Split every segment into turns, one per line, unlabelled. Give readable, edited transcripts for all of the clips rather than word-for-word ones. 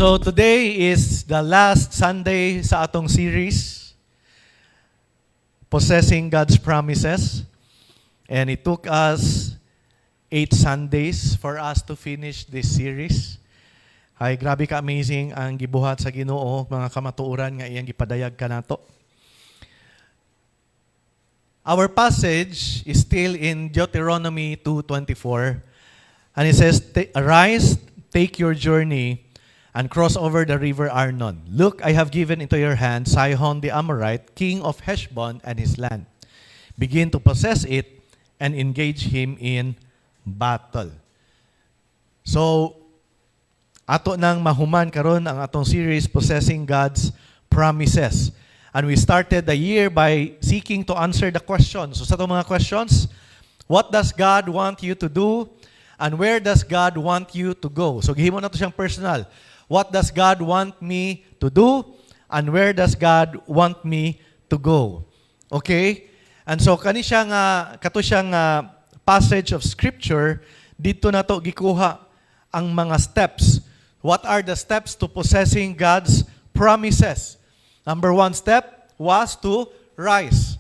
So today is the last Sunday sa atong series, Possessing God's Promises. And it took us 8 Sundays for us to finish this series. Ay, grabe ka amazing ang gibuhat sa Ginoo, mga kamatuoran nga iyang gipadayag kanato. Our passage is still in Deuteronomy 2:24. And it says, "Arise, take your journey, and cross over the river Arnon. Look, I have given into your hand Sihon the Amorite, king of Heshbon, and his land. Begin to possess it and engage him in battle." So, ato nang mahuman karon ang atong series, Possessing God's Promises. And we started the year by seeking to answer the questions. So sa itong mga questions, what does God want you to do? And where does God want you to go? So gihimo na to siyang personal. What does God want me to do? And where does God want me to go? Okay? And so kani siya nga kato siyang passage of scripture, dito na to gikuha ang mga steps. What are the steps to possessing God's promises? Number 1 step was to rise.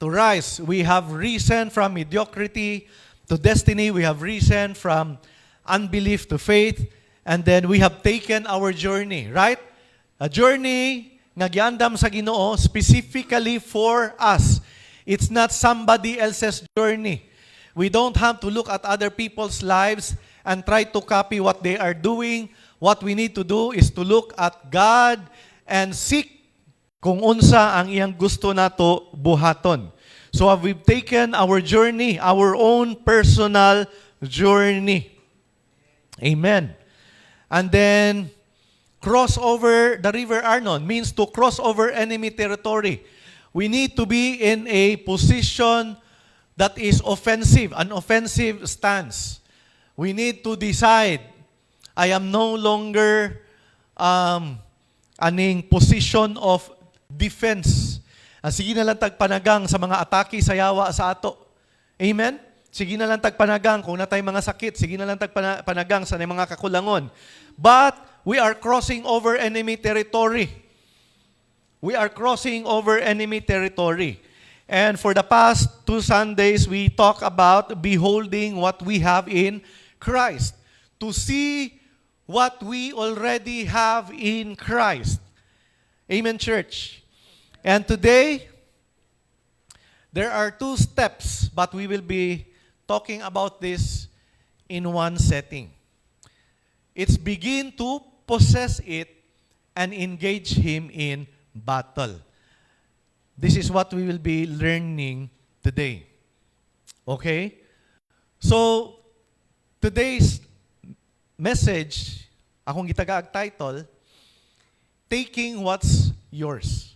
To rise. We have risen from mediocrity to destiny. We have risen from unbelief to faith. And then we have taken our journey, right? A journey nga giandam sa Ginoo specifically for us. It's not somebody else's journey. We don't have to look at other people's lives and try to copy what they are doing. What we need to do is to look at God and seek kung unsa ang iyang gusto nato buhaton. So we've taken our journey, our own personal journey. Amen. And then, cross over the river Arnon means to cross over enemy territory. We need to be in a position that is offensive, an offensive stance. We need to decide, I am no longer aning position of defense. Sige na lang tagpanagang sa mga atake sa yawa sa ato. Amen? Sige na lang tagpanagang kung natay mga sakit. Sige na lang tagpanagang sa mga kakulangon. But we are crossing over enemy territory. We are crossing over enemy territory. And for the past 2 Sundays, we talk about beholding what we have in Christ. To see what we already have in Christ. Amen, church. And today, there are 2 steps, but we will be talking about this in one setting. It's begin to possess it and engage him in battle. This is what we will be learning today. Okay? So, today's message, akong gitagaag title, Taking What's Yours.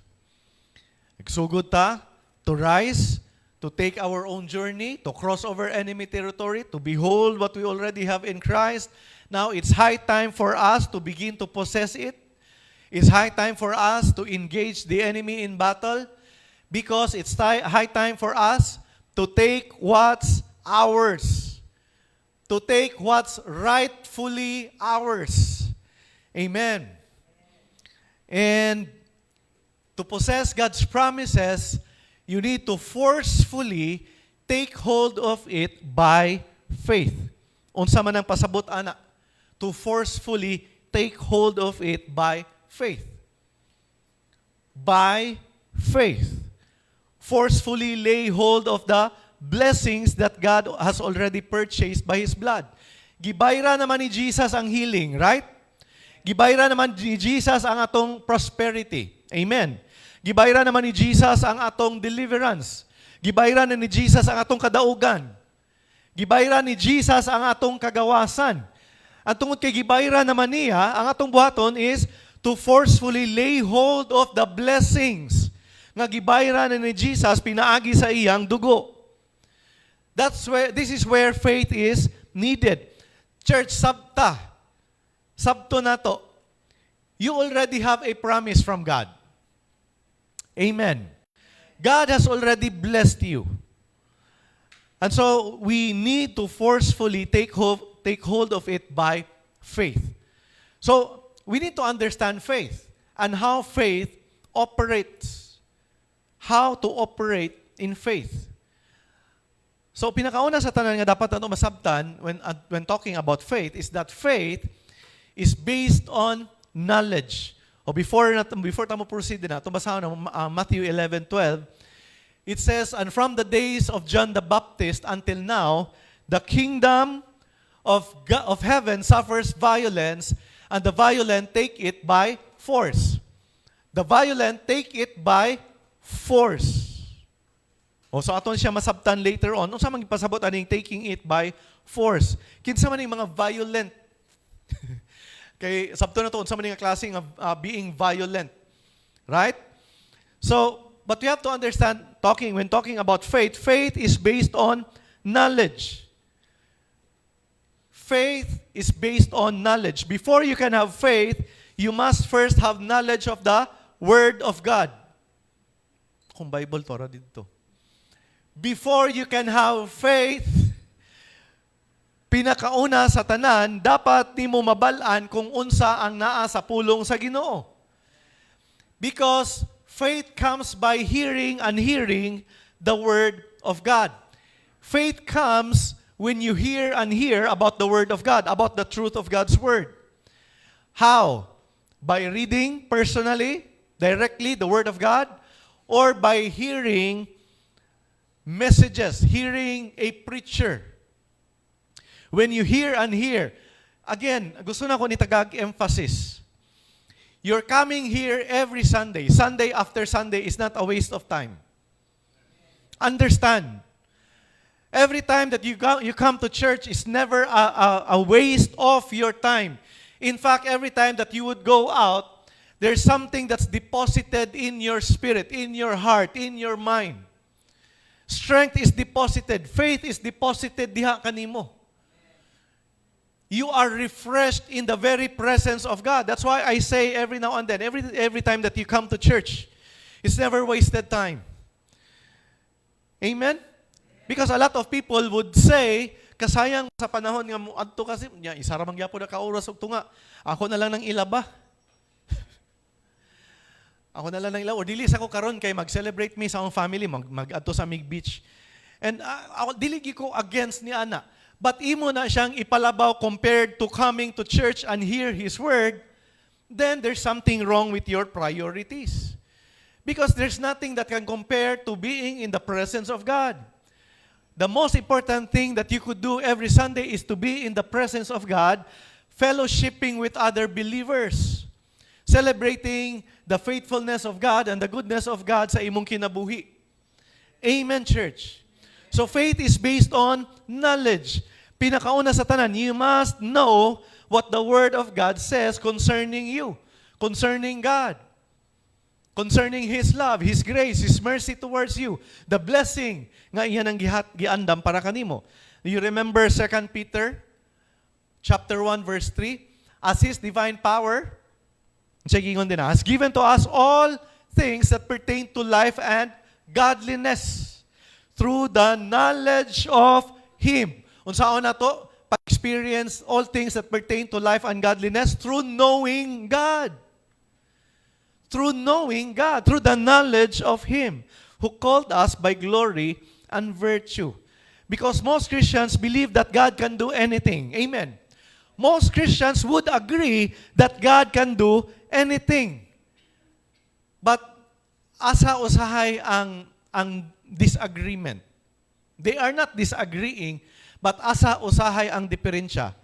Nagsugod ta to rise, to take our own journey, to cross over enemy territory, to behold what we already have in Christ. Now, it's high time for us to begin to possess it. It's high time for us to engage the enemy in battle because it's high time for us to take what's ours, to take what's rightfully ours. Amen. And to possess God's promises, you need to forcefully take hold of it by faith. Unsa man ang pasabot ana? To forcefully take hold of it by faith. By faith. Forcefully lay hold of the blessings that God has already purchased by His blood. Gibayra naman ni Jesus ang healing, right? Gibayra naman ni Jesus ang atong prosperity. Amen. Gibayra naman ni Jesus ang atong deliverance. Gibayra na ni Jesus ang atong kadaugan. Gibayra ni Jesus ang atong kagawasan. Ang tungod kay gibayra naman niya, ang atong buhaton is to forcefully lay hold of the blessings nga gibayra na ni Jesus pinaagi sa iyang dugo. This is where faith is needed. Church, sabto na to. You already have a promise from God. Amen. God has already blessed you. And so we need to forcefully take hold of it by faith. So we need to understand faith and how faith operates. How to operate in faith. So, pinakauna sa tanan nga dapat nato masabtan when talking about faith is that faith is based on knowledge. O before tamo proceed na, basahan na Matthew 11:12, it says, "And from the days of John the Baptist until now, the kingdom of heaven suffers violence, and the violent take it by force." The violent take it by force. O so aton siya masabtan later on, unsa man gipasabot aning taking it by force. Kinsa man ning mga violent? Kay sabto na to unsa man ning klase nga being violent. Right? So, but we have to understand when talking about faith, faith is based on knowledge. Faith is based on knowledge. Before you can have faith, you must first have knowledge of the Word of God. Kung Bible to, dito. Before you can have faith, pinakauna sa tanan, dapat nimo mabalaan kung unsa ang naa sa pulong sa Ginoo. Because faith comes by hearing and hearing the Word of God. Faith comes when you hear and hear about the Word of God, about the truth of God's Word. How? By reading personally, directly, the Word of God, or by hearing messages, hearing a preacher. When you hear and hear, again, gusto na ko ni tagag-emphasis. You're coming here every Sunday. Sunday after Sunday is not a waste of time. Understand. Every time that you come to church is never a waste of your time. In fact, every time that you would go out, there's something that's deposited in your spirit, in your heart, in your mind. Strength is deposited. Faith is deposited diha kanimo. You are refreshed in the very presence of God. That's why I say every now and then, every time that you come to church, it's never wasted time. Amen? Because a lot of people would say, kasayang sa panahon nga mo adto kasi, isara man gyapon na kauras og tunga. Ako na lang nang ilaba. Ako na lang nang ilaw. O dili sa ko karon kay mag-celebrate me sa akong family, mag-adto sa Mig Beach. And ako dili ko against ni ana. But imo na siyang ipalabaw compared to coming to church and hear His Word, then there's something wrong with your priorities. Because there's nothing that can compare to being in the presence of God. The most important thing that you could do every Sunday is to be in the presence of God, fellowshipping with other believers, celebrating the faithfulness of God and the goodness of God sa imong kinabuhi. Amen, church. So faith is based on knowledge. Pinakauna sa tanan, you must know what the Word of God says concerning you, concerning God, concerning His love, His grace, His mercy towards you, the blessing nga iyan ang giandam para kanimo. You remember 2 Peter chapter 1 verse 3? As His divine power has given to us all things that pertain to life and godliness through the knowledge of Him. Unsaon na to? Pag-experience all things that pertain to life and godliness through knowing God. Through knowing God, through the knowledge of Him who called us by glory and virtue. Because most Christians believe that God can do anything. Amen. Most Christians would agree that God can do anything. But asa usahay ang disagreement. They are not disagreeing, but asa usahay ang diferensya.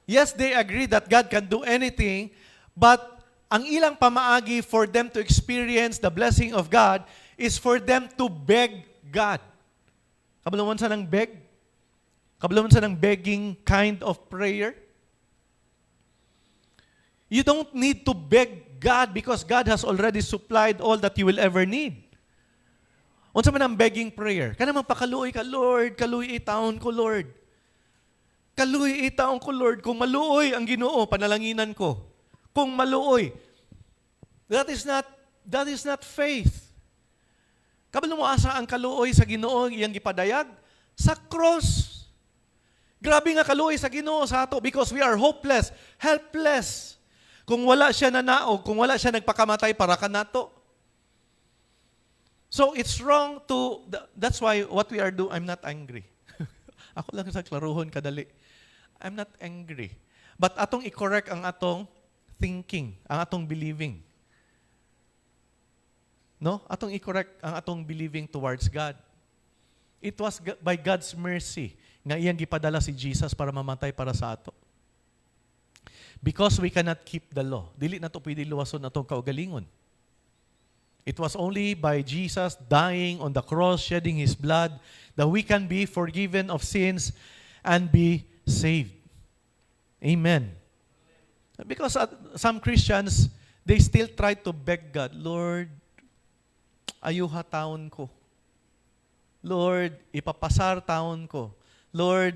Yes, they agree that God can do anything, but ang ilang pamaagi for them to experience the blessing of God is for them to beg God. Kabalawan sa ng beg? Kabalawan sa ng begging kind of prayer? You don't need to beg God because God has already supplied all that you will ever need. Unsa man ang begging prayer? Kana man pakaluoy ka, Lord, kaluoy itaon ko, Lord. Kaluoy itaon ko, Lord. Kung maluoy ang Ginoo, panalanginan ko. Kung maluoy. That is not faith. Kabalo mo asa ang kaluoy sa Ginoo iyang gipadayag sa cross. Grabe nga kaluoy sa Ginoo sa ato because we are hopeless, helpless. Kung wala siya nanaog, kung wala siya nagpakamatay para kanato. So it's wrong to, that's why what we are doing, I'm not angry. Ako lang sa klaruhon kadali. I'm not angry. But atong i-correct ang atong thinking, ang atong believing. No? Atong i-correct ang atong believing towards God. It was by God's mercy nga iyang gipadala si Jesus para mamatay para sa ato. Because we cannot keep the law. Dili na to pwede luwason atong kaugalingon. It was only by Jesus dying on the cross, shedding His blood, that we can be forgiven of sins and be saved. Amen. Because some Christians, they still try to beg God, Lord, ayuha taon ko. Lord, ipapasar taon ko. Lord,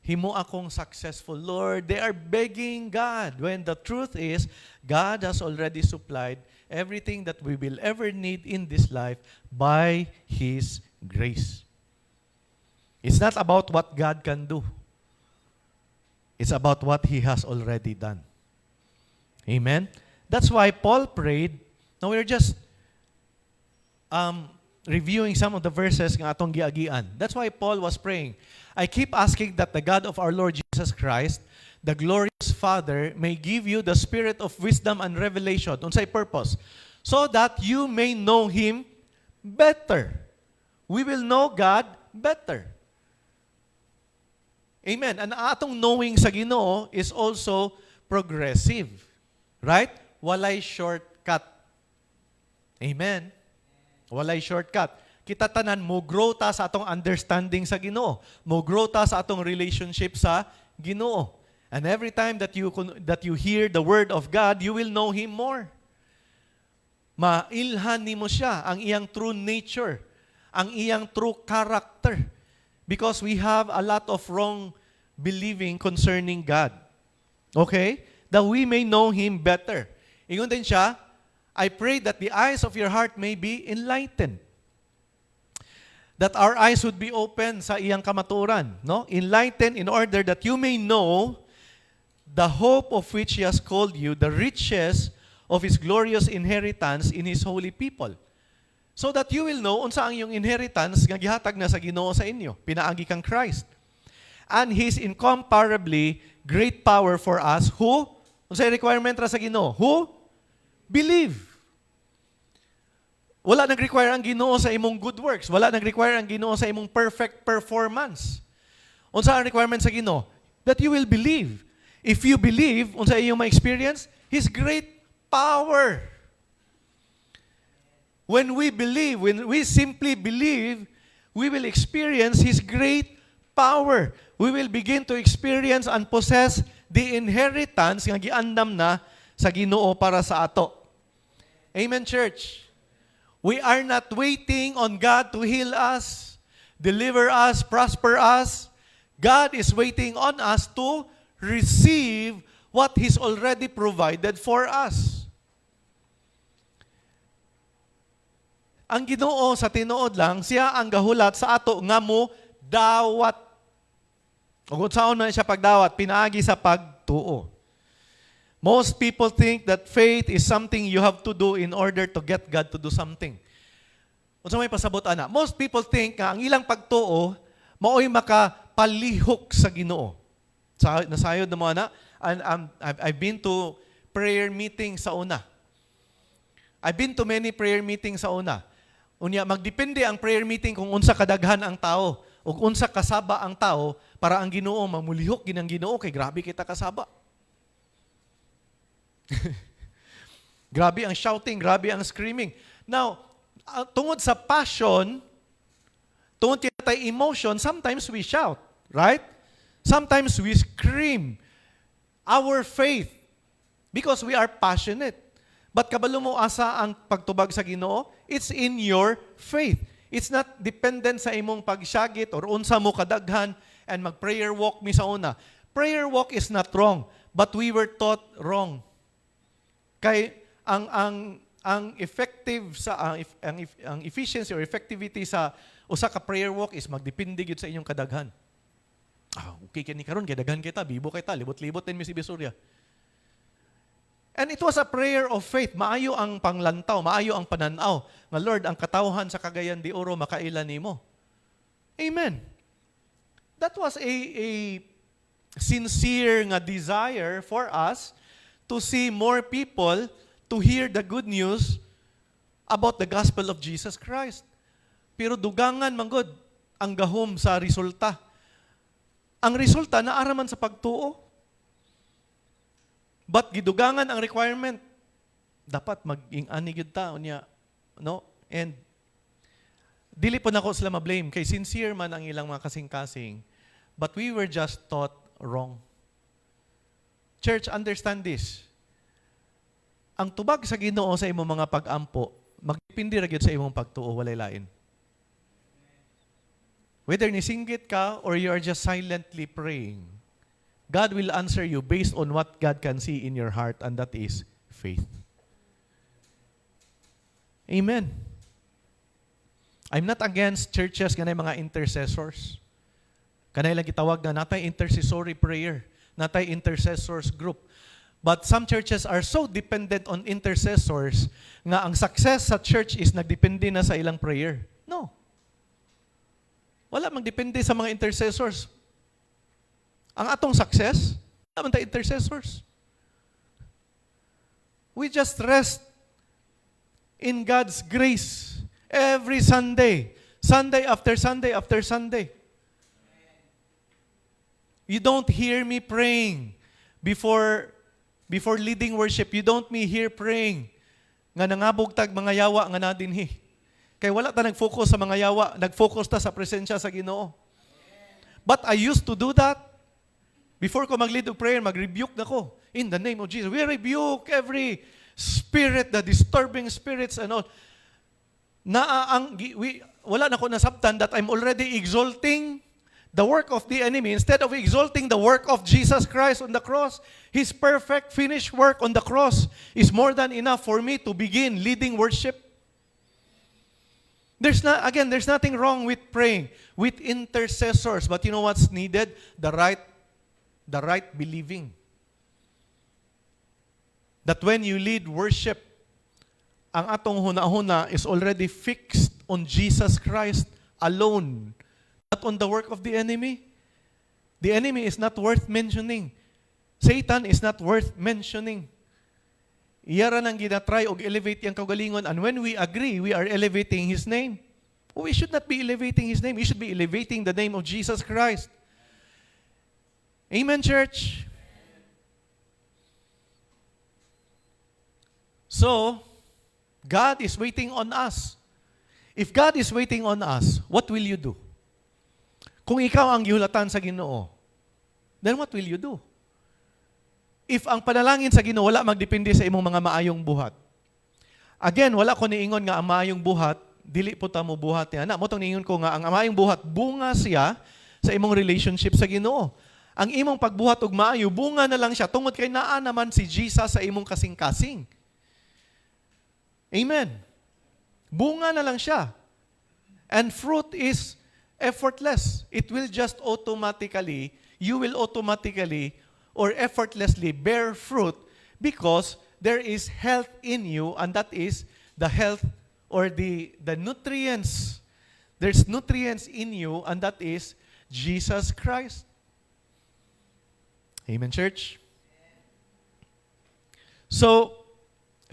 himo akong successful. Lord, they are begging God when the truth is, God has already supplied everything that we will ever need in this life by His grace. It's not about what God can do. It's about what He has already done. Amen? That's why Paul prayed. Now we're just reviewing some of the verses ng atong giagian. That's why Paul was praying. I keep asking that the God of our Lord Jesus Christ, the glorious Father, may give you the spirit of wisdom and revelation. Unsay purpose? So that you may know Him better. We will know God better. Amen. And atong knowing sa Ginoo is also progressive. Right? Walay shortcut. Amen. Walay shortcut. Kita tanan mo grow ta sa atong understanding sa Ginoo. Mo grow ta sa atong relationship sa Ginoo. And every time that you hear the word of God, you will know Him more. Mailhan nimo siya ang iyang true nature, ang iyang true character. Because we have a lot of wrong believing concerning God. Okay? That we may know Him better. Ingon din siya, I pray that the eyes of your heart may be enlightened. That our eyes would be open sa iyang kamaturan. No? Enlightened in order that you may know the hope of which He has called you, the riches of His glorious inheritance in His holy people. So that you will know unsa ang iyong inheritance nga gihatag na sa Ginoo sa inyo, pinaagi kang Christ. And His incomparably great power for us who, unsay requirement ra sa Ginoo? Who? Believe. Wala nag-require ang Ginoo sa imong good works. Wala nag-require ang Ginoo sa imong perfect performance. Unsa ang requirement sa Ginoo? That you will believe. If you believe, unsa iyong ma-experience? His great power. When we believe, when we simply believe, we will experience His great power. We will begin to experience and possess the inheritance nga giandam na sa Ginoo para sa ato. Amen, church. We are not waiting on God to heal us, deliver us, prosper us. God is waiting on us to receive what He's already provided for us. Ang Ginoo sa tinuod lang, siya ang gahulat sa ato nga mo dawat. Ug unsaon man siya pagdawat, pinaagi sa pagtuo. Most people think that faith is something you have to do in order to get God to do something. Unsa may pasabot ana? Most people think nga ang ilang pagtuo mao'y makapalihok sa Ginoo. Nasayod na mo ana, and I've been to prayer meeting sa una. I've been to many prayer meetings sa una. Unya, magdepende ang prayer meeting kung unsa kadaghan ang tao o unsa kasaba ang tao para ang Ginoo mamulihok ginang Ginoo kay grabe kita kasaba. Grabe ang shouting, grabe ang screaming. Now, tungod sa passion, tungod kita tay emotion, sometimes we shout, right? Sometimes we scream our faith because we are passionate. But kabalo mo asa ang pagtubag sa Ginoo? It's in your faith. It's not dependent sa imong pagsyagit or unsa mo kadaghan and mag-prayer walk mi sa una. Prayer walk is not wrong, but we were taught wrong. Kay ang effective sa ang efficiency or effectivity sa usa ka prayer walk is magdepende gyud sa inyong kadaghan. Okay kani karon kay daghan kita, bibo kita, libot-libot din mi si Bisurya. And it was a prayer of faith. Maayo ang panglantaw, maayo ang pananaw. Nga Lord, ang katawhan sa Cagayan de Oro makailan nimo. Amen. That was a sincere nga desire for us to see more people to hear the good news about the gospel of Jesus Christ. Pero dugangan manggod ang gahom sa resulta. Ang resulta naaraman sa pagtuo. But gidugangan ang requirement. Dapat mag-ingani gyud ta unya, no? And dili po nako sila ma-blame kay sincere man ang ilang mga kasing-kasing. But we were just taught wrong. Church, understand this. Ang tubag sa Ginoo sa imong mga pag-ampo, magdepende ra gyud sa imong pagtuo, walay lain. Whether nisinggit ka or you are just silently praying, God will answer you based on what God can see in your heart, and that is faith. Amen. I'm not against churches kanay mga intercessors. Kanay lang gitawag na natay intercessory prayer, natay intercessors group. But some churches are so dependent on intercessors nga ang success sa church is nagdepende na sa ilang prayer. No. Wala magdepende sa mga intercessors. Ang atong success, wala man tayo intercessors. We just rest in God's grace every Sunday. Sunday after Sunday after Sunday. You don't hear me praying before leading worship. You don't me hear praying nga nangabog tag mga yawa nga nadinhi. Kay wala ta nag-focus sa mga yawa, nag-focus ta sa presensya sa Ginoo. But I used to do that. Before ko mag-lead of prayer, mag-rebuke na ko. In the name of Jesus. We rebuke every spirit, the disturbing spirits and all. Wala na ko nasabtan that I'm already exalting the work of the enemy instead of exalting the work of Jesus Christ on the cross. His perfect finished work on the cross is more than enough for me to begin leading worship. There's nothing wrong with praying with intercessors, but you know what's needed? The right believing. That when you lead worship, ang atong huna-huna is already fixed on Jesus Christ alone, not on the work of the enemy. The enemy is not worth mentioning. Satan is not worth mentioning. Iyara nang ginatry og elevate yang kaugalingon, and when we agree, we are elevating His name. We should not be elevating His name. We should be elevating the name of Jesus Christ. Amen, church? So, God is waiting on us. If God is waiting on us, what will you do? Kung ikaw ang gihulatan sa Ginoo, then what will you do? If ang panalangin sa Ginoo wala magdepende sa imong mga maayong buhat. Again, wala ko niingon nga ang maayong buhat, dili po ta mo buhat niya. Mo tong niingon ko nga ang maayong buhat bunga siya sa imong relationship sa Ginoo. Ang imong pagbuhat og maayo, bunga na lang siya tungod kay naa naman si Jesus sa imong kasing-kasing. Amen. Bunga na lang siya. And fruit is effortless. It will just automatically, you will automatically or effortlessly bear fruit because there is health in you, and that is the health or the nutrients. There's nutrients in you, and that is Jesus Christ. Amen, church? So,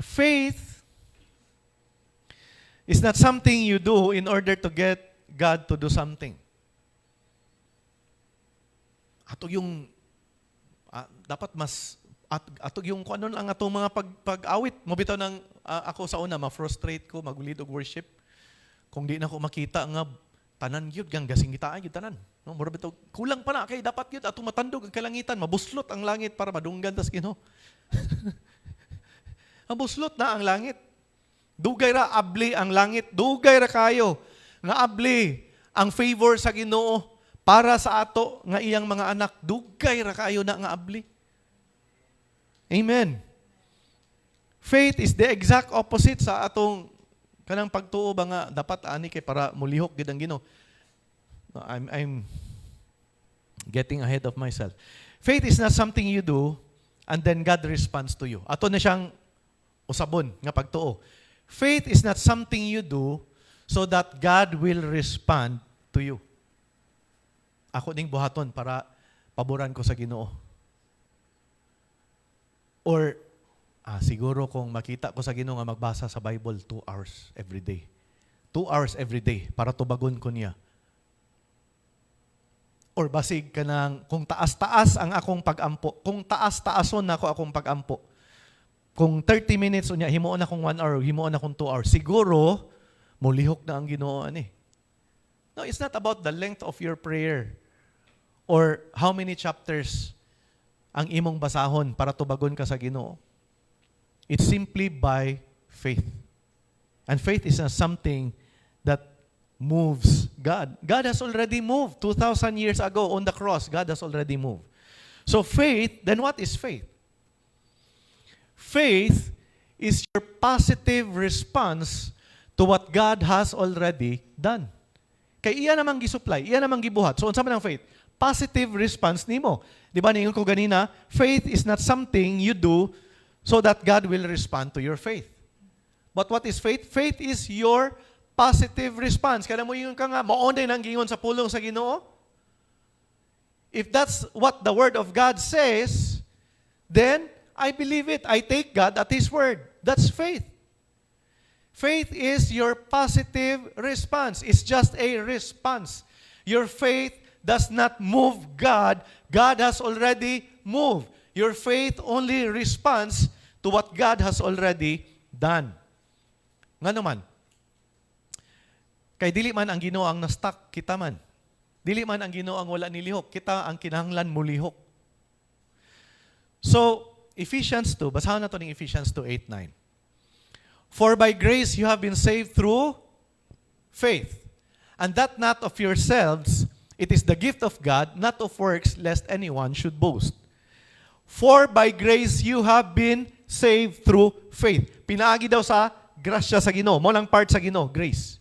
faith is not something you do in order to get God to do something. Ato yung dapat mas ato yung kung ano lang atong mga pag-awit mo bitaw ng ako sa una ma-frustrate ko mag-lead og worship kung di na ko makita nga tanan gyud gang gasing gitaan gyud tanan, no? Mura bitaw kulang pa na kay dapat gyud atong matandog ang kalangitan, mabuslot ang langit para madunggan tas Ginoo. Mabuslot na ang langit. Dugay ra abli ang langit, dugay ra kayo nga abli ang favor sa Ginoo para sa ato nga iyang mga anak, dugay ra kayo na nga abli. Amen. Faith is the exact opposite sa atong kanang pagtuo ba nga dapat ani kay para mulihok gid ang Ginoo. No, I'm getting ahead of myself. Faith is not something you do and then God responds to you. Ato na siyang usabon nga pagtuo. Faith is not something you do so that God will respond to you. Ako ding buhaton para paboran ko sa Ginoo. Or, siguro kung makita ko sa Ginoo nga magbasa sa Bible 2 hours every day. 2 hours every day para tubagon ko niya. Or basig ka ng, kung taas-taas ang akong pag-ampo, kung taas-taason na ako akong pag-ampo, kung 30 minutes unya, himuon akong 1 hour, himuon akong 2 hours, siguro, mulihok na ang Ginoo ani. No, it's not about the length of your prayer or how many chapters ang imong basahon para tubagon ka sa Ginoo. It's simply by faith. And faith is not something that moves God. God has already moved 2,000 years ago on the cross. God has already moved. So faith, then what is faith? Faith is your positive response to what God has already done. Kay iya namang gisupply, iya namang gibuhat. So unsa man ang faith? Positive response nimo. Di ba ningon ko ganina, faith is not something you do so that God will respond to your faith. But what is faith? Faith is your positive response. Kaya mo yung ka nga, maonday nang gingon sa pulong sa Ginoo. If that's what the Word of God says, then I believe it. I take God at His Word. That's faith. Faith is your positive response. It's just a response. Your faith does not move God. God has already moved. Your faith only responds to what God has already done. Nga naman, kay dili man ang Ginoo ang na-stuck, kita man. Dili man ang Ginoo ang wala nilihok, kita ang kinahanglan mulihok. So, Ephesians 2, basahan na to ng Ephesians 2:8-9. For by grace you have been saved through faith, and that not of yourselves, it is the gift of God, not of works, lest anyone should boast. For by grace you have been saved through faith. Pinaagi daw sa grasya sa Ginoo. Mo lang part sa Ginoo, grace.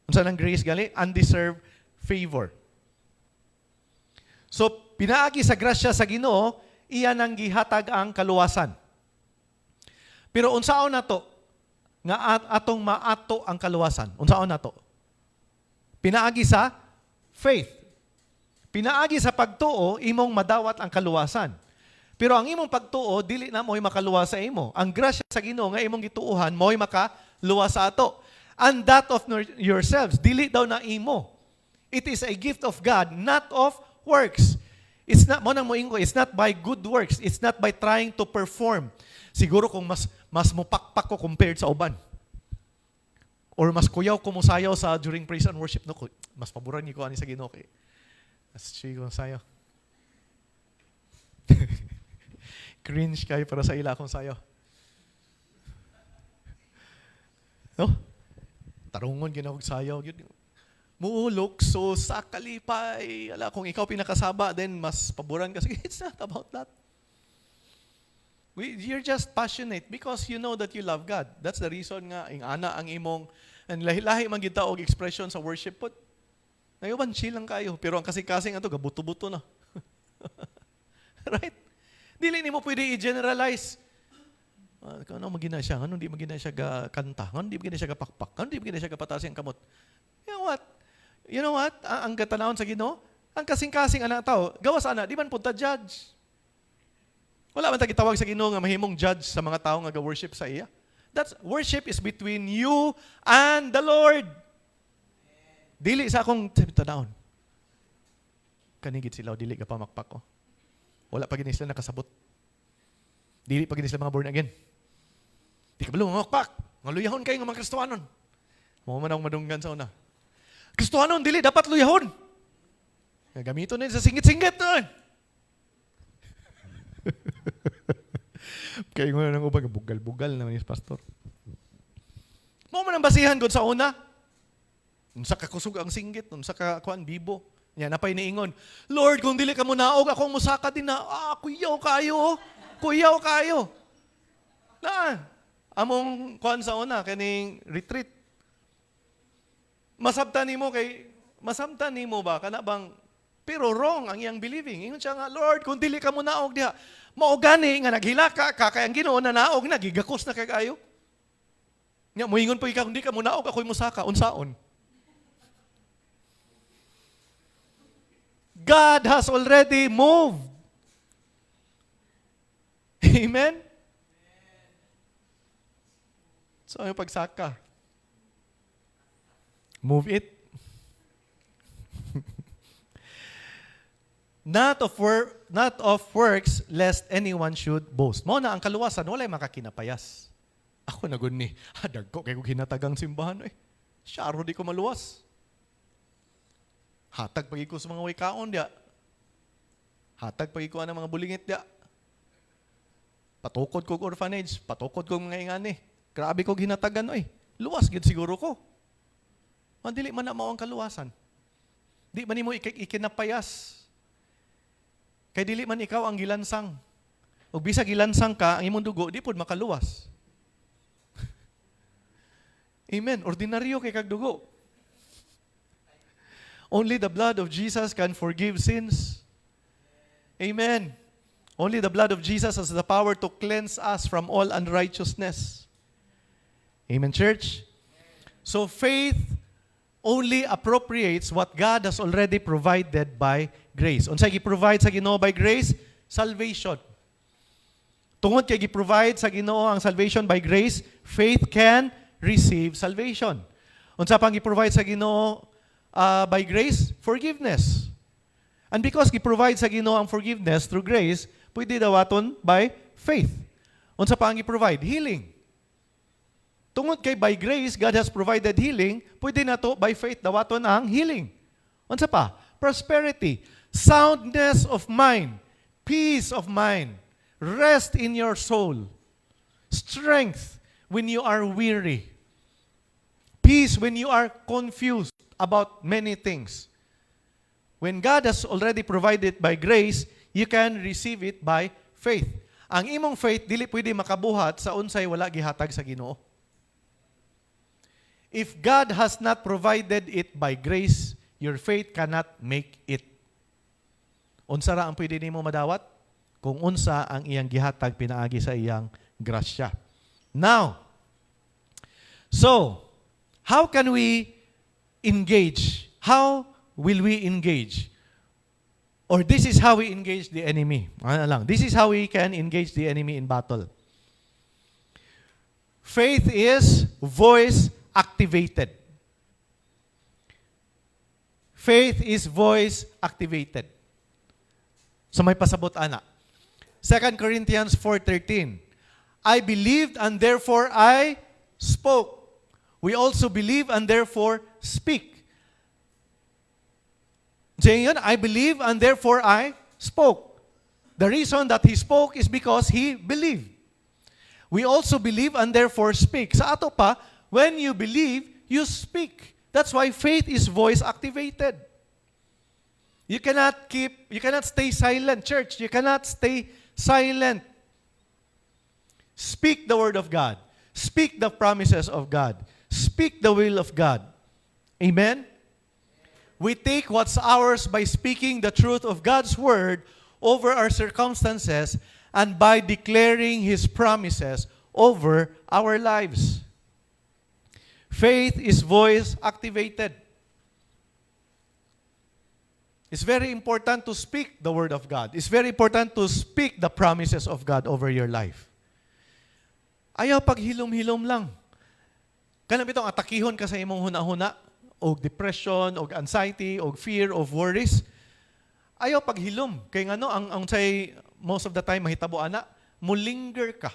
Unsa nang grace gali? Undeserved favor. So, pinaagi sa grasya sa Ginoo, iyan ang gihatag ang kaluwasan. Pero unsaon nato nga atong maato ang kaluwasan? Unsaon nato? Pinaagi sa faith. Pinaagi sa pagtuo, imong madawat ang kaluwasan. Pero ang imong pagtuo, dili na mo'y makaluwas sa imo. Ang grasya sa Ginoo nga imong gituuhan, mo'y makaluwas sa ato. And that of yourselves, dili daw na imo. It is a gift of God, not of works. It's not, mo nang moingo, it's not by good works. It's not by trying to perform. Siguro kung mas mupakpak ko compared sa uban. Or mas kuyaw ko musayaw sa during praise and worship. No, mas paboran ni ko ani sa Ginoo kay. Mas chigo sayo. Cringe kayo para sa ila akong sayo. No? Tarungon ginawag sayaw. Muulok, so sa kalipay. Ala, kung ikaw pinakasaba, then mas paboran ka. Sige, it's not about that. You're just passionate because you know that you love God. That's the reason nga, ana ang imong, and lahi-lahi man kita og expression sa worship po. Ngayon, chill lang kayo. Pero ang kasing-kasing ato, gabuto-buto na. Right? Dili ni mo pwede i-generalize. Ano magina siya? Ano di magina siya kanta? Ano di magina siya pakpak? Ano di magina siya pataas ang kamot? You know what? Ang katanawon sa Ginoo, ang kasing-kasing anak tao, gawas ana, di man punta judge. Wala man tagitawag sa Ginoo nga mahimong judge sa mga tao nga ga-worship sa iya. Worship is between you and the Lord. Dili sa akong tanawon. Kanigit sila, dili ka pa makpak ko. Wala pa gini sila nakasabot. Dili pa gini sila mga born again. Di ka balo, makpak. Nga luyahon kayo ng mga Kristohanon. Mo man akong madunggan sa una. Kristohanon, dili, dapat luyahon. Gamito na sa singit-singit doon. Kaya nga nang ubang, bugal-bugal naman yung pastor. Mo man ang basihan ko sa una. Unsa ka kusog ang singgit, unsa ka kuan bibo. Yan, napay niingon. Lord, kung dili ka mo naog, akong musaka din na, kuyaw kayo. Kuyaw kayo. Na, among kuan sa una, kaning retreat. Masabtan nimo ba, kana bang Pero wrong ang iyang believing. Ingon siya nga, Lord, kung dili ka mo naog diha, mao gani nga naghila ka, kaya ang Ginoo na naog na gigakos na kagayo. Nya moingon po ikaw, hindi ka mo naog, ako'y musaka, unsaon. God has already moved. Amen? So, yung pagsaka, move it. Not of works, lest anyone should boast. Mao na ang kaluwasan, walay makakinapayas. Ako na guni, dagko kay kog hinatagang simbahan Syaro di ko maluwas. Hatag pagi ko sa mga way kaon dia. Hatag pagi ko ang mga bulingit dia. Patukod kog orphanage, patukod kog mga ingani. Grabe kog hinatagan Luwas gid siguro ko. Dili man na mao ang kaluwasan. Di man nimo ikinapayas. Kay dili man ikaw ang gilansang. Ug bisag gilansang ka, ang imong dugo di pud makaluwas. Amen. Ordinaryo kay kag dugo. Only the blood of Jesus can forgive sins. Amen. Only the blood of Jesus has the power to cleanse us from all unrighteousness. Amen, church? So faith only appropriates what God has already provided by grace. Unsay gi-provide sa Ginoo by grace? Salvation. Tungod kay gi-provide sa Ginoo ang salvation by grace, faith can receive salvation. Unsa pang gi-provide sa Ginoo by grace? Forgiveness. And because gi-provide sa Ginoo ang forgiveness through grace, pwede dawaton by faith. Unsa pa ang gi-provide? Healing. Tungod kay by grace, God has provided healing, pwede na to by faith dawaton ang healing. Unsa pa? Prosperity, soundness of mind, peace of mind, rest in your soul, strength when you are weary, peace when you are confused about many things. When God has already provided by grace, you can receive it by faith. Ang imong faith dili pwede makabuhat sa unsay wala gihatag sa Ginoo. If God has not provided it by grace, your faith cannot make it. Unsa ra ang pwede nimo madawat? Kung unsa ang iyang gihatag pinaagi sa iyang grasya. Now, so, how can we engage? How will we engage? Or this is how we engage the enemy. Ano lang? This is how we can engage the enemy in battle. Faith is voice activated. Faith is voice activated. So may pasabot ana. 2 Corinthians 4:13. I believed and therefore I spoke. We also believe and therefore speak. Saying yun, I believe and therefore I spoke. The reason that he spoke is because he believed. We also believe and therefore speak. Sa ato pa, when you believe, you speak. That's why faith is voice activated. You cannot stay silent, church. You cannot stay silent. Speak the word of God. Speak the promises of God. Speak the will of God. Amen? We take what's ours by speaking the truth of God's word over our circumstances and by declaring His promises over our lives. Faith is voice activated. It's very important to speak the word of God. It's very important to speak the promises of God over your life. Ayaw paghilom-hilom lang. Kanang bitong atakihon ka sa imong huna-huna, og depression, og anxiety, og fear, of worries. Ayaw paghilom. Kay ngano ang say most of the time mahitabo ana, mulinger ka.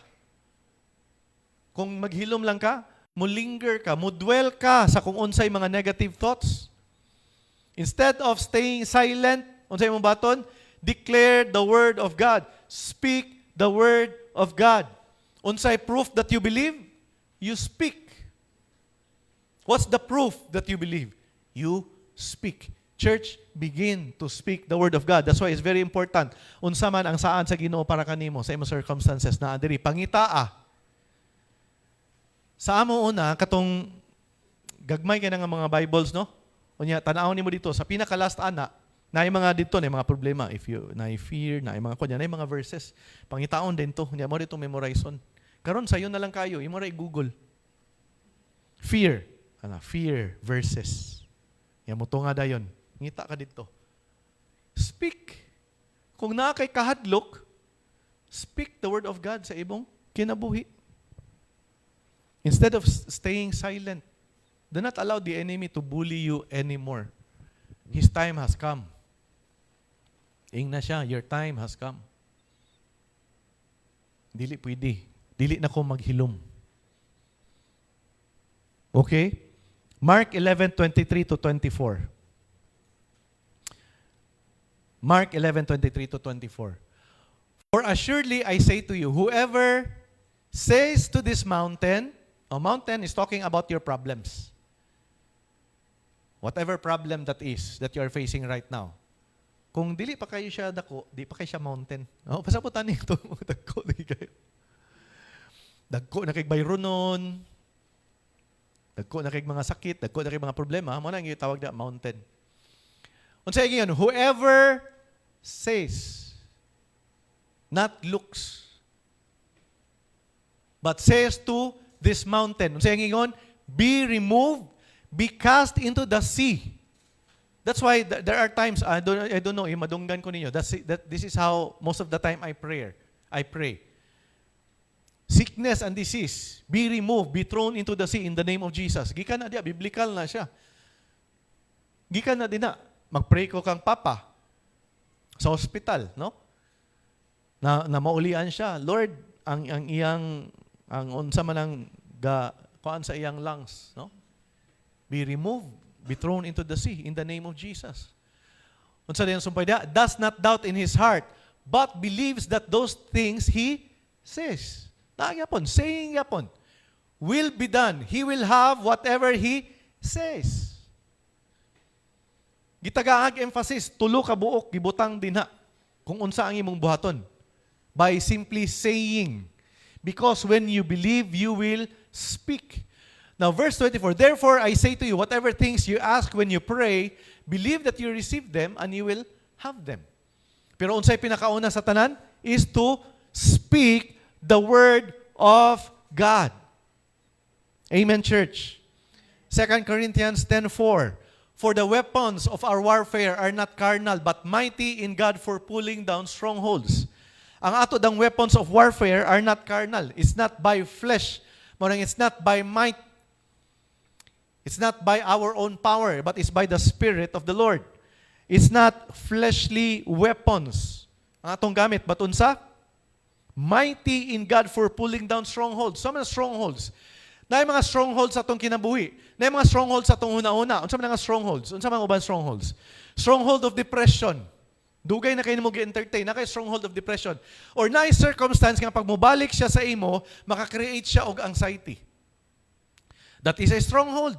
Kung maghilom lang ka, mulinger ka, mudwell ka sa kung unsay mga negative thoughts. Instead of staying silent, unsay mong baton, declare the word of God. Speak the word of God. Unsay proof that you believe? You speak. What's the proof that you believe? You speak. Church, begin to speak the word of God. That's why it's very important. Unsa man ang saan sa Ginoo para kanimo sa imong circumstances na adiri pangitaa. Sa amo una katong gagmay kay nga mga Bibles, no? Unya tan-aw nimo dito sa pinaka last ana, Na yung mga dito, na yung mga problema. If you, na yung fear, na yung mga kunya, na yung mga verses. Pangitaon din to. Hindi mo dito memorize on. Karon sa'yo na lang kayo. Yung mo Google. Fear. Fear verses. Yan mo to nga dayon. Ngita ka dito. Speak. Kung na kay kahadlok, speak the word of God sa ibong kinabuhi. Instead of staying silent, do not allow the enemy to bully you anymore. His time has come. Ing na siya, your time has come. Dili pwede. Dili na ko maghilom. Okay? Mark 11:23 to 24. Mark 11:23 to 24. For assuredly I say to you, whoever says to this mountain, a mountain is talking about your problems. Whatever problem that is that you are facing right now. Kung dili pa kayo siya dako, di pa kayo siya mountain. Oh, pasaputan nito, dagko di kayo. Dagko na kay bayronon. Dagko na kay mga sakit, dagko na kay mga problema, mo na ang tawag na mountain. Unsa yun? Whoever says, not looks, but says to this mountain. Unsa yun? Be removed, be cast into the sea. That's why there are times, I don't know, madunggan ko ninyo. This is how most of the time I pray. Sickness and disease, be removed, be thrown into the sea in the name of Jesus. Gikan na diya, biblical na siya. Gikan na din na. Mag-pray ko kang papa sa hospital, no? Na maulian siya. Lord, ang unsa man ang kuan sa iyang lungs, no? Be removed, be thrown into the sea in the name of Jesus. Unsa din sumpay dia? Does not doubt in his heart, but believes that those things he says. Nagyapon, saying yapon, will be done. He will have whatever he says. Gitagaag emphasis, tulo ka buok, gibutang dinha, kung unsa ang imong buhaton. By simply saying. Because when you believe, you will speak. Now, verse 24, therefore I say to you, whatever things you ask when you pray, believe that you receive them and you will have them. Pero unsay pinakauna sa tanan is to speak the word of God. Amen, church. 2 Corinthians 10:4. For the weapons of our warfare are not carnal, but mighty in God for pulling down strongholds. Ang ato dang weapons of warfare are not carnal. It's not by flesh. It's not by might. It's not by our own power, but it's by the Spirit of the Lord. It's not fleshly weapons. Ang atong gamit, but unsa? Mighty in God for pulling down strongholds. Some of the strongholds. Na mga strongholds sa atong kinabuhi. Na mga strongholds sa atong una-una. Unsa man nga strongholds? Unsa man uban strongholds? Stronghold of depression. Dugay na kayo mo gi-entertain. Na kay stronghold of depression. Or na circumstance nga pag mubalik siya sa imo, makakreate siya og anxiety. That is a stronghold.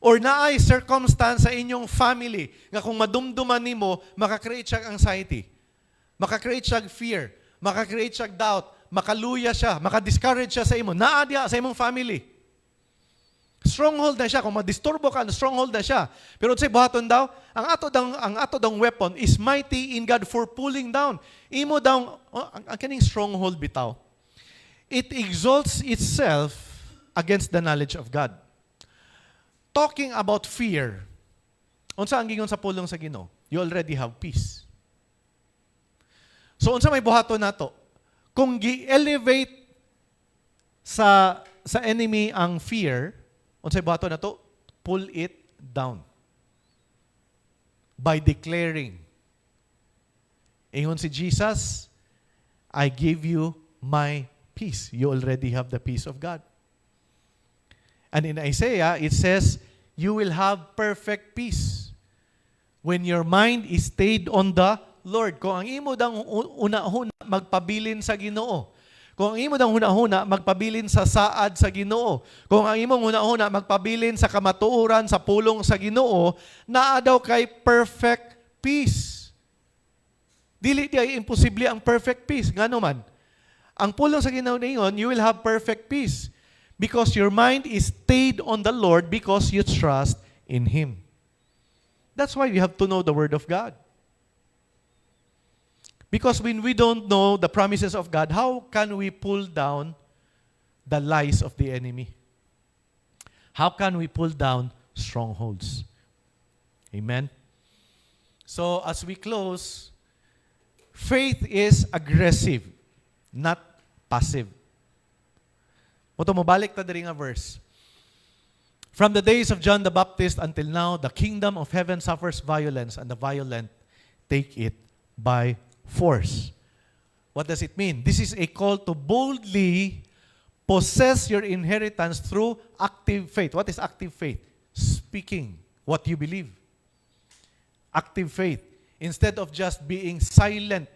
Or na ay circumstance sa inyong family nga kung madumduman nimo, makakreate siya anxiety. Makakreate siya fear. Makakreate siya doubt. Makaluya siya. Makadiscourage siya sa imo. Naadya sa imong family. Stronghold na siya. Kung madisturbo ka, stronghold na siya. Pero sa buhaton daw, ang ato dang weapon is mighty in God for pulling down. Imo daw, ang kaning stronghold bitaw, it exalts itself against the knowledge of God. Talking about fear, unsa ang gingon sa pulong sa Ginoo? You already have peace. So unsa may buhaton nato? Kung gi-elevate sa enemy ang fear, unsay buhaton nato? Pull it down. By declaring. Ingon si Jesus, I give you my peace. You already have the peace of God. And in Isaiah, it says, you will have perfect peace when your mind is stayed on the Lord. Kung ang imo dang una-huna magpabilin sa Ginoo. Kung ang imo dang una-huna magpabilin sa saad sa Ginoo. Kung ang imong una-huna magpabilin sa kamatuoran sa pulong sa Ginoo, naa daw kay perfect peace. Dili di ay imposible ang perfect peace. Ngano man? Ang pulong sa Ginoo ningon, you will have perfect peace because your mind is stayed on the Lord because you trust in Him. That's why we have to know the Word of God. Because when we don't know the promises of God, how can we pull down the lies of the enemy? How can we pull down strongholds? Amen? So as we close, faith is aggressive, not passive. Moto mo balik ta diri nga verse. From the days of John the Baptist until now, the kingdom of heaven suffers violence, and the violent take it by force. What does it mean? This is a call to boldly possess your inheritance through active faith. What is active faith? Speaking what you believe. Active faith. Instead of just being silent,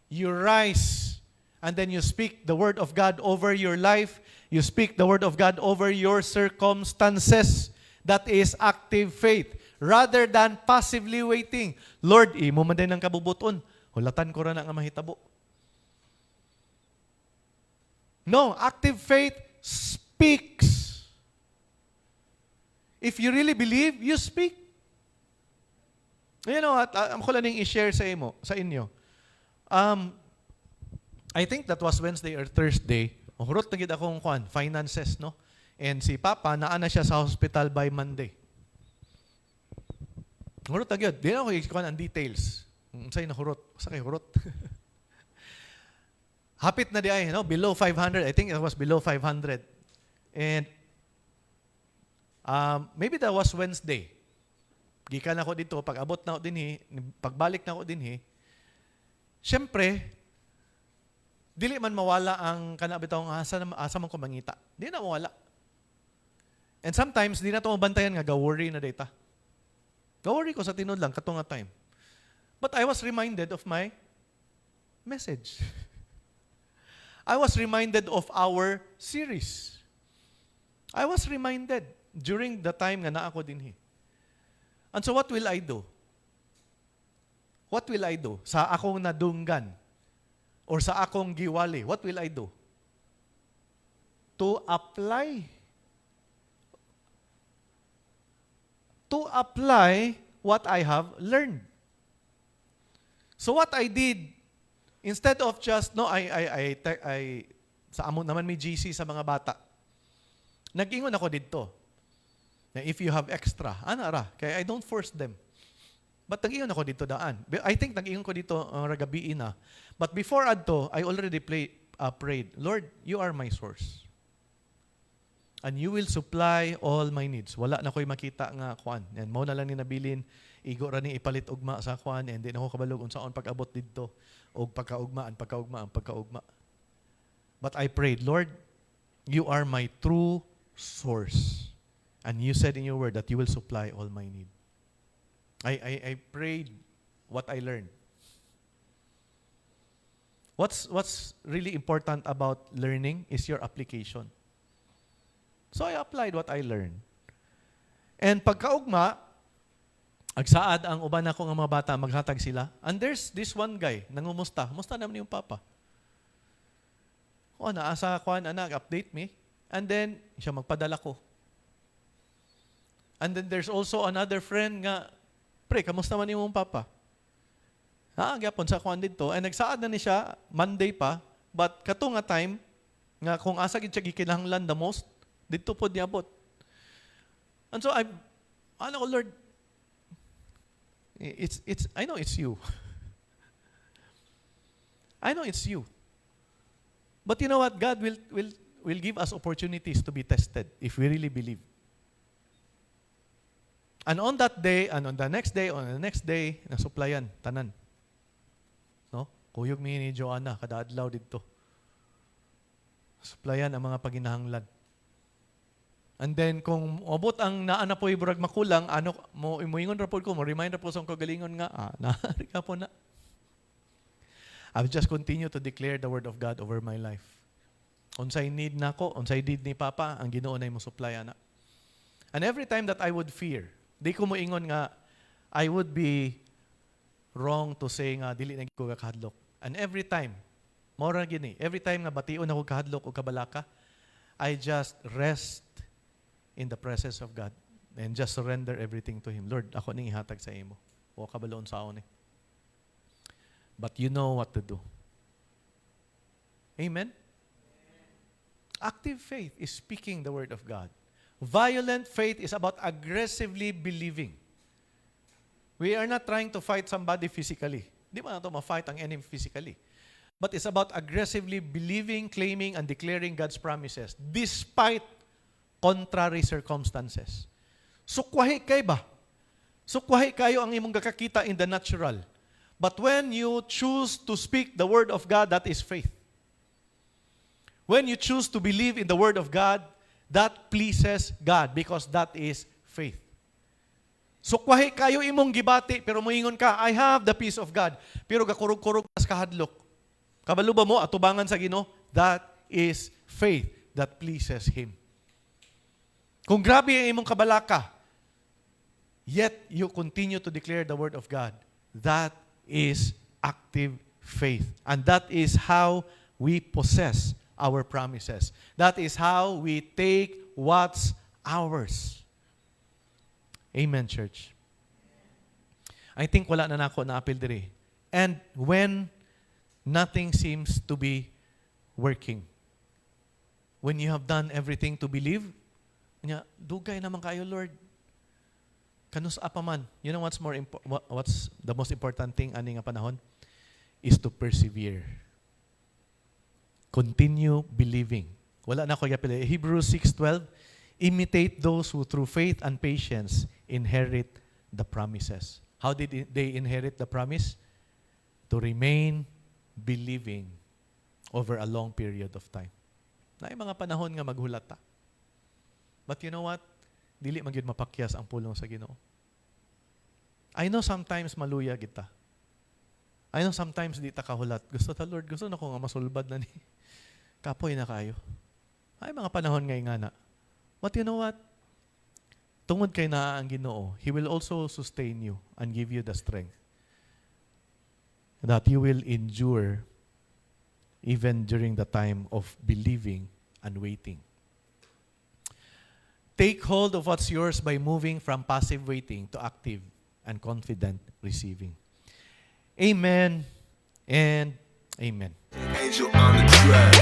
you rise and then you speak the word of God over your life. You speak the word of God over your circumstances. That is active faith. Rather than passively waiting. Lord, imo man din ang kabubuton. Hulatan ko ra na nga mahitabo. No, active faith speaks. If you really believe, you speak. You know what? Ko lang i-share sa inyo. I think that was Wednesday or Thursday. Hurot na gid akong finances, no? And si Papa, naana siya sa hospital by Monday. Hurot na gid. Di na ako ikuan ang details. Unsay na hurot? Sa kay hurot. Hapit na di ay, no? Below 500. I think it was below 500. And maybe that was Wednesday. Gikan ako dito, pag-abot na ako dinhi, pagbalik na ako dinhi, syempre, dili man mawala ang kanabitaw nga asa man ko mangita. Di na mawala. And sometimes, di na ito mabantayan nga, ga-worry na data. Ga-worry ko sa tinod lang, katong nga time. But I was reminded of my message. I was reminded of our series. I was reminded during the time nga na ako dinhi. And so what will I do? What will I do? Sa akong nadunggan or sa akong giwali, what will I do? To apply what I have learned. So what I did, instead of just, no, I sa amo naman may GC sa mga bata, nag-ingon ako dito, na if you have extra, ra, kaya I don't force them. But nag-ingon ako dito daan. I think nag-ingon ko dito ragabiin na. But before adto, I already prayed, Lord, you are my source. And you will supply all my needs. Wala na ko'y makita nga kuan. And mao na lang ni nabilin, igo ra ni ipalit ugma sa kuan, and then ako kabalog unsaon pag-abot didto og pagkaugma. But I prayed, Lord, you are my true source. And you said in your word that you will supply all my need. I prayed what I learned. What's really important about learning is your application. So I applied what I learned. And pagkaugma, agsaad ang uban ako nga mga bata, maghatag sila. And there's this one guy, nangumusta. Musta naman yung papa? O, naasa ko, anak, update me. And then, siya magpadala ko. And then there's also another friend nga, pre, kamusta man yung papa? Gyapon sa kuan dito. And nagsaad na ni siya, Monday pa, but kato nga time, nga kung asa gid siya gikinahanglan the most, dito po niabot. And so Lord, I know it's you. I know it's you. But you know what? God will give us opportunities to be tested if we really believe. And on that day, and on the next day, nasuplayan, tanan. No? Kuyog mi ni Joanna, kada adlaw dito. Suplayan ang mga paginahanglan. And then, kung abot ang naana po iburag makulang, moingon rapod ko, mo remind rapod sa kagalingon nga, naari ka po na. I will just continue to declare the word of God over my life. Unsay need nako, unsay need ni Papa, ang Ginoo na mo supply ana. And every time that I would fear, di ko moingon nga, I would be wrong to say nga, dili na ko kahadlok. And every time, mora gini, every time nga bation ako kahadlok o kabalaka, I just rest in the presence of God. and just surrender everything to Him. Lord, ako ning ihatag sa imo. O kabaloon sa ako ni. But you know what to do. Amen? Active faith is speaking the word of God. Violent faith is about aggressively believing. We are not trying to fight somebody physically. Di ba nato ma-fight ang enemy physically? But it's about aggressively believing, claiming, and declaring God's promises despite contrary circumstances. Sukwahi kay ba? Sukwahi kayo ang imong gakakita in the natural. But when you choose to speak the word of God, that is faith. When you choose to believe in the word of God, that pleases God because that is faith. Sukwahi kayo imong gibati, pero moingon ka, I have the peace of God. Pero gakurog-kurog kas kahadlok. Kabalo ba mo, atubangan sa Ginoo? That is faith that pleases Him. Kung grabe ang imong kabalaka, yet you continue to declare the word of God, that is active faith. And that is how we possess our promises. That is how we take what's ours. Amen, church. I think wala na nako na apil diri. And when nothing seems to be working, when you have done everything to believe, dugay naman kayo, Lord. Kanus apa man. You know what's the most important thing ani nga panahon? Is to persevere. Continue believing. Wala na ko yapil. Hebrews 6:12, imitate those who through faith and patience inherit the promises. How did they inherit the promise? To remain believing over a long period of time. Naay mga panahon nga maghulat ta. But you know what? Dili man gyud mapakyas ang pulong sa Ginoo. I know sometimes maluya kita. I know sometimes di ta kahulat. Gusto ta, Lord, gusto na ko nga masulbad na ni. Kapoy na kayo. Ay mga panahon nga ingana. But you know what? Tungod kay naa ang Ginoo, He will also sustain you and give you the strength that you will endure even during the time of believing and waiting. Take hold of what's yours by moving from passive waiting to active and confident receiving. Amen and amen.
Angel on the track.